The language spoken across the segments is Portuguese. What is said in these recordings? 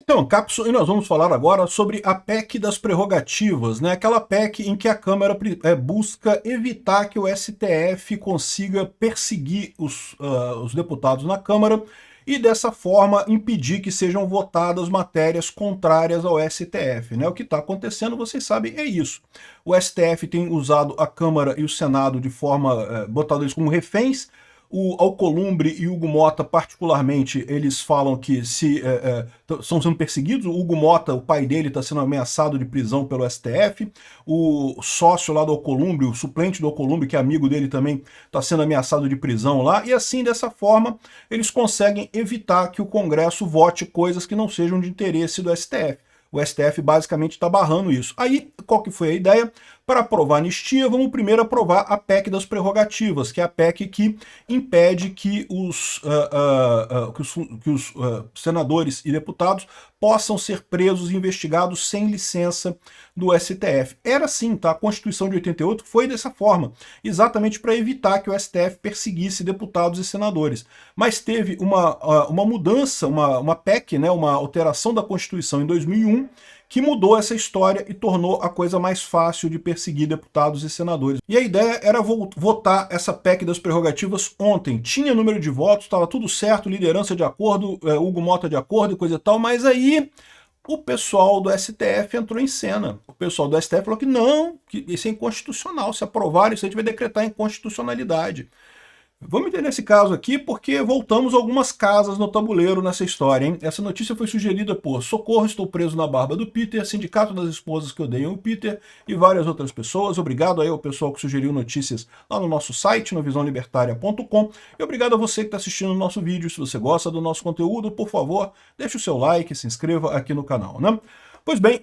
Então, Capson, e nós vamos falar agora sobre a PEC das prerrogativas, né? Aquela PEC em que a Câmara busca evitar que o STF consiga perseguir os deputados na Câmara e, dessa forma, impedir que sejam votadas matérias contrárias ao STF, né? O que está acontecendo, vocês sabem, é isso. O STF tem usado a Câmara e o Senado de forma, botando eles como reféns. O Alcolumbre e o Hugo Mota, particularmente, eles falam que estão sendo perseguidos. O Hugo Mota, o pai dele, está sendo ameaçado de prisão pelo STF. O sócio lá do Alcolumbre, o suplente do Alcolumbre, que é amigo dele também, está sendo ameaçado de prisão lá. E assim, dessa forma, eles conseguem evitar que o Congresso vote coisas que não sejam de interesse do STF. O STF basicamente está barrando isso. Aí, qual que foi a ideia? Para aprovar a anistia, vamos primeiro aprovar a PEC das prerrogativas, que é a PEC que impede que os senadores e deputados possam ser presos e investigados sem licença do STF. Era assim, tá? A Constituição de 88 foi dessa forma, exatamente para evitar que o STF perseguisse deputados e senadores. Mas teve uma mudança, uma PEC, né, uma alteração da Constituição em 2001, que mudou essa história e tornou a coisa mais fácil de perseguir deputados e senadores. E a ideia era votar essa PEC das prerrogativas ontem. Tinha número de votos, estava tudo certo, liderança de acordo, Hugo Mota de acordo e coisa e tal, mas aí o pessoal do STF entrou em cena. O pessoal do STF falou que não, que isso é inconstitucional. Se aprovar isso, a gente vai decretar inconstitucionalidade. Vamos entender esse caso aqui porque voltamos algumas casas no tabuleiro nessa história, hein? Essa notícia foi sugerida por Socorro, estou preso na barba do Peter, Sindicato das Esposas que Odeiam o Peter e várias outras pessoas. Obrigado aí ao pessoal que sugeriu notícias lá no nosso site, no visãolibertaria.com, e obrigado a você que está assistindo o nosso vídeo. Se você gosta do nosso conteúdo, por favor, deixe o seu like, se inscreva aqui no canal, né? Pois bem,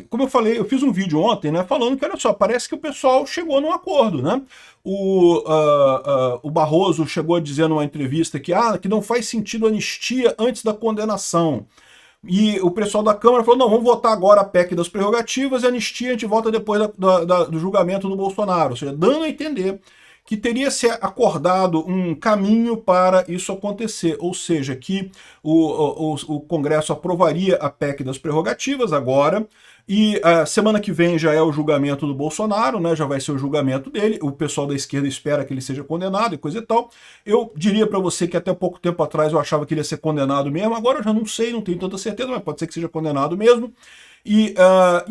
como eu falei, eu fiz um vídeo ontem, né, falando que, olha só, parece que o pessoal chegou num acordo, né? O Barroso chegou a dizer numa entrevista que não faz sentido anistia antes da condenação. E o pessoal da Câmara falou, não, vamos votar agora a PEC das prerrogativas e a anistia a gente vota depois do julgamento do Bolsonaro. Ou seja, dando a entender que teria se acordado um caminho para isso acontecer, ou seja, que o Congresso aprovaria a PEC das prerrogativas agora, e a semana que vem já é o julgamento do Bolsonaro, né? Já vai ser o julgamento dele, o pessoal da esquerda espera que ele seja condenado e coisa e tal. Eu diria para você que até pouco tempo atrás eu achava que ele ia ser condenado mesmo, agora eu já não sei, não tenho tanta certeza, mas pode ser que seja condenado mesmo. E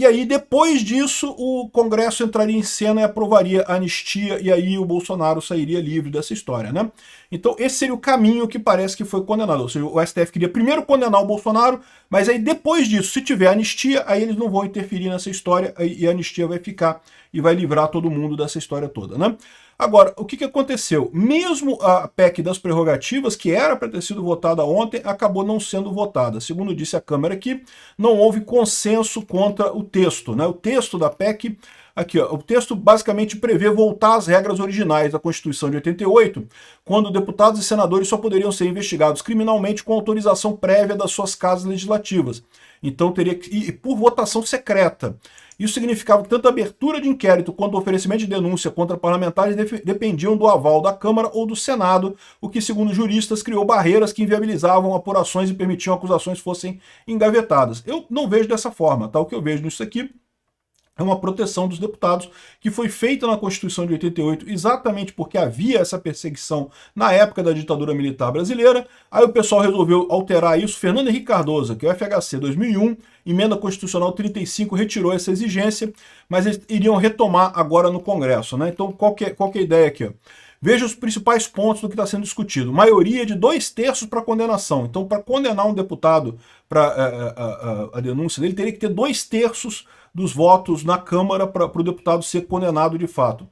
aí, depois disso, o Congresso entraria em cena e aprovaria a anistia, e aí o Bolsonaro sairia livre dessa história, né? Então, esse seria o caminho que parece que foi condenado. Ou seja, o STF queria primeiro condenar o Bolsonaro, mas aí depois disso, se tiver anistia, aí eles não vão interferir nessa história e a anistia vai ficar e vai livrar todo mundo dessa história toda, né? Agora, o que aconteceu? Mesmo a PEC das prerrogativas, que era para ter sido votada ontem, acabou não sendo votada. Segundo disse a Câmara aqui, não houve consenso contra o texto, né? O texto da PEC, aqui, ó, o texto basicamente prevê voltar às regras originais da Constituição de 88, quando deputados e senadores só poderiam ser investigados criminalmente com autorização prévia das suas casas legislativas. Então teria que ir por votação secreta. Isso significava que tanto a abertura de inquérito quanto o oferecimento de denúncia contra parlamentares dependiam do aval da Câmara ou do Senado, o que, segundo juristas, criou barreiras que inviabilizavam apurações e permitiam que acusações fossem engavetadas. Eu não vejo dessa forma, tá? O que eu vejo nisso aqui é uma proteção dos deputados que foi feita na Constituição de 88 exatamente porque havia essa perseguição na época da ditadura militar brasileira. Aí o pessoal resolveu alterar isso. Fernando Henrique Cardoso, que é o FHC 2001, emenda constitucional 35, retirou essa exigência, mas eles iriam retomar agora no Congresso, né? Então qual que é a ideia aqui, ó? Veja os principais pontos do que está sendo discutido. Maioria de 2/3 para condenação. Então, para condenar um deputado para a denúncia dele, teria que ter 2/3 dos votos na Câmara para o deputado ser condenado de fato.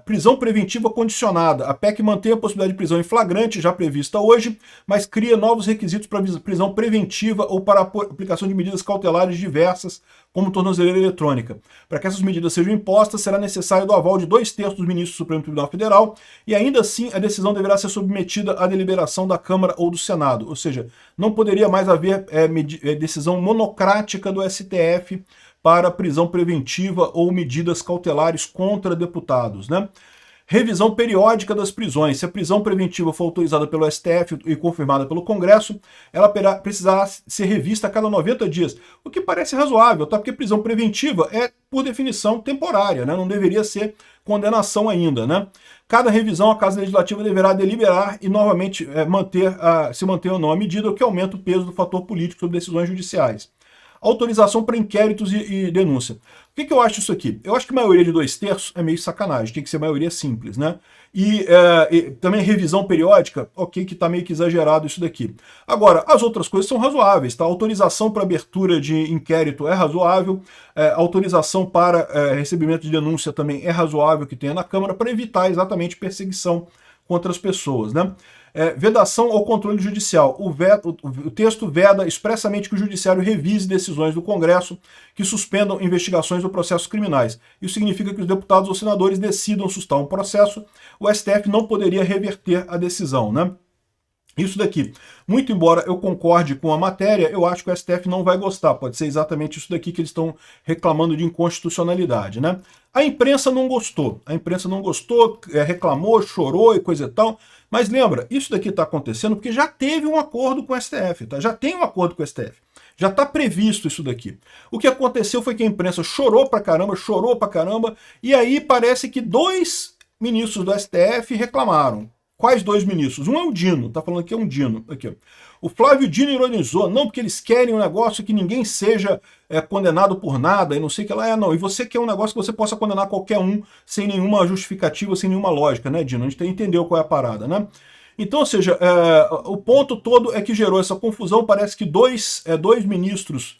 Prisão preventiva condicionada. A PEC mantém a possibilidade de prisão em flagrante, já prevista hoje, mas cria novos requisitos para prisão preventiva ou para a aplicação de medidas cautelares diversas, como tornozeleira eletrônica. Para que essas medidas sejam impostas, será necessário do aval de 2/3 dos ministros do Supremo Tribunal Federal, e ainda assim a decisão deverá ser submetida à deliberação da Câmara ou do Senado. Ou seja, não poderia mais haver decisão monocrática do STF para prisão preventiva ou medidas cautelares contra deputados, né? Revisão periódica das prisões. Se a prisão preventiva for autorizada pelo STF e confirmada pelo Congresso, ela precisará ser revista a cada 90 dias. O que parece razoável, tá? Porque prisão preventiva é, por definição, temporária, né? Não deveria ser condenação ainda, né? Cada revisão, a Casa Legislativa deverá deliberar e novamente se manter ou não a medida, o que aumenta o peso do fator político sobre decisões judiciais. Autorização para inquéritos e denúncia. O que eu acho isso aqui? Eu acho que maioria de 2/3 é meio sacanagem, tem que ser maioria simples, né? E também revisão periódica, ok, que tá meio que exagerado isso daqui. Agora, as outras coisas são razoáveis, tá? Autorização para abertura de inquérito é razoável, autorização para recebimento de denúncia também é razoável que tenha na Câmara para evitar exatamente perseguição contra as pessoas, né? Vedação ao controle judicial. O texto veda expressamente que o judiciário revise decisões do Congresso que suspendam investigações ou processos criminais. Isso significa que os deputados ou senadores decidam sustar um processo, o STF não poderia reverter a decisão, né? Isso daqui, muito embora eu concorde com a matéria, eu acho que o STF não vai gostar. Pode ser exatamente isso daqui que eles estão reclamando de inconstitucionalidade, né? A imprensa não gostou. A imprensa não gostou, reclamou, chorou e coisa e tal. Mas lembra, isso daqui está acontecendo porque já teve um acordo com o STF, tá? Já tem um acordo com o STF. Já está previsto isso daqui. O que aconteceu foi que a imprensa chorou pra caramba, e aí parece que 2 ministros do STF reclamaram. Quais 2 ministros? Um é o Dino, tá falando que é um Dino. Aqui, ó. O Flávio Dino ironizou, não, porque eles querem um negócio que ninguém seja condenado por nada, e não sei o que lá. Não, e você quer um negócio que você possa condenar qualquer um, sem nenhuma justificativa, sem nenhuma lógica, né, Dino? A gente entendeu qual é a parada, né? Então, ou seja, o ponto todo é que gerou essa confusão, parece que dois ministros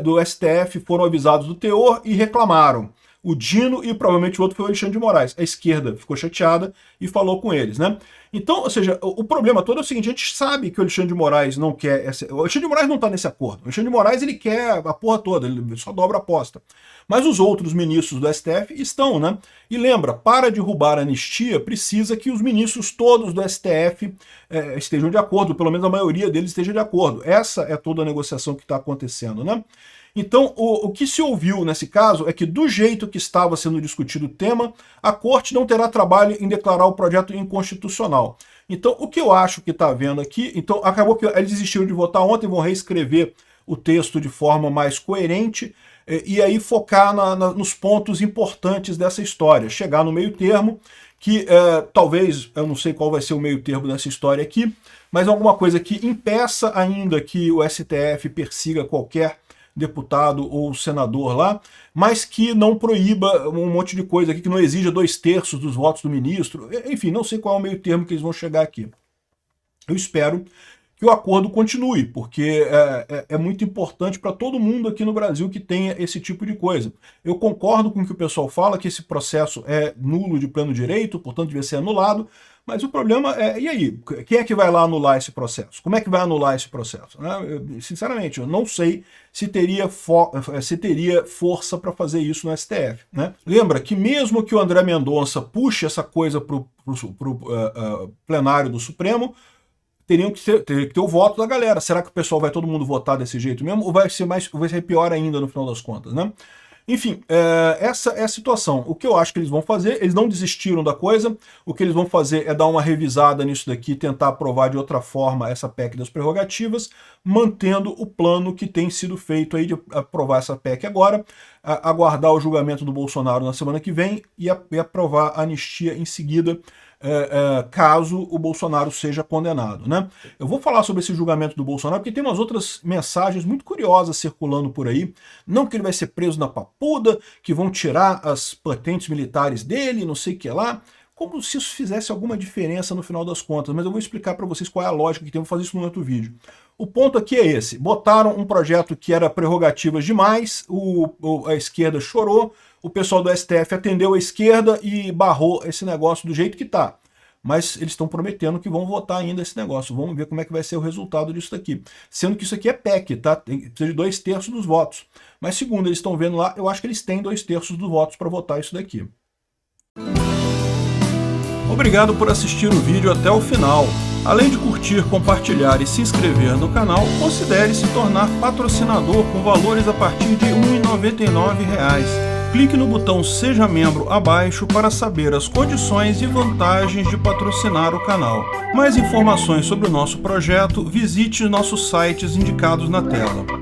do STF foram avisados do teor e reclamaram. O Dino e provavelmente o outro foi o Alexandre de Moraes. A esquerda ficou chateada e falou com eles, né? Então, ou seja, o problema todo é o seguinte, a gente sabe que o Alexandre de Moraes não quer... O Alexandre de Moraes não está nesse acordo. O Alexandre de Moraes, ele quer a porra toda, ele só dobra a aposta. Mas os outros ministros do STF estão, né? E lembra, para derrubar a anistia, precisa que os ministros todos do STF estejam de acordo, pelo menos a maioria deles esteja de acordo. Essa é toda a negociação que está acontecendo, né? Então, o que se ouviu nesse caso é que, do jeito que estava sendo discutido o tema, a Corte não terá trabalho em declarar o projeto inconstitucional. Então, o que eu acho que está havendo aqui... Então, acabou que eles desistiram de votar ontem, vão reescrever o texto de forma mais coerente e aí focar nos pontos importantes dessa história. Chegar no meio termo, que talvez, eu não sei qual vai ser o meio termo dessa história aqui, mas alguma coisa que impeça ainda que o STF persiga qualquer deputado ou senador lá, mas que não proíba um monte de coisa aqui, que não exija 2/3 dos votos do ministro. Enfim, não sei qual é o meio termo que eles vão chegar aqui. Eu espero que o acordo continue, porque é muito importante para todo mundo aqui no Brasil que tenha esse tipo de coisa. Eu concordo com o que o pessoal fala, que esse processo é nulo de pleno direito, portanto devia ser anulado, mas o problema e aí? Quem é que vai lá anular esse processo? Como é que vai anular esse processo? Sinceramente, eu não sei se teria força para fazer isso no STF, né? Lembra que mesmo que o André Mendonça puxe essa coisa para o plenário do Supremo, teria que ter o voto da galera. Será que o pessoal vai todo mundo votar desse jeito mesmo? Ou vai ser pior ainda no final das contas, né? Enfim, essa é a situação. O que eu acho que eles vão fazer, eles não desistiram da coisa, o que eles vão fazer é dar uma revisada nisso daqui, tentar aprovar de outra forma essa PEC das prerrogativas, mantendo o plano que tem sido feito aí de aprovar essa PEC agora, aguardar o julgamento do Bolsonaro na semana que vem e aprovar a anistia em seguida, caso o Bolsonaro seja condenado, né? Eu vou falar sobre esse julgamento do Bolsonaro porque tem umas outras mensagens muito curiosas circulando por aí. Não que ele vai ser preso na papuda, que vão tirar as patentes militares dele, não sei o que lá, como se isso fizesse alguma diferença no final das contas, mas eu vou explicar para vocês qual é a lógica que tem, vou fazer isso no outro vídeo. O ponto aqui é esse, botaram um projeto que era prerrogativas demais, a esquerda chorou, o pessoal do STF atendeu a esquerda e barrou esse negócio do jeito que está. Mas eles estão prometendo que vão votar ainda esse negócio. Vamos ver como é que vai ser o resultado disso daqui. Sendo que isso aqui é PEC, tá? Precisa de 2/3 dos votos. Mas segundo eles estão vendo lá, eu acho que eles têm 2/3 dos votos para votar isso daqui. Obrigado por assistir o vídeo até o final. Além de curtir, compartilhar e se inscrever no canal, considere se tornar patrocinador com valores a partir de R$ 1,99. Clique no botão Seja Membro abaixo para saber as condições e vantagens de patrocinar o canal. Mais informações sobre o nosso projeto, visite nossos sites indicados na tela.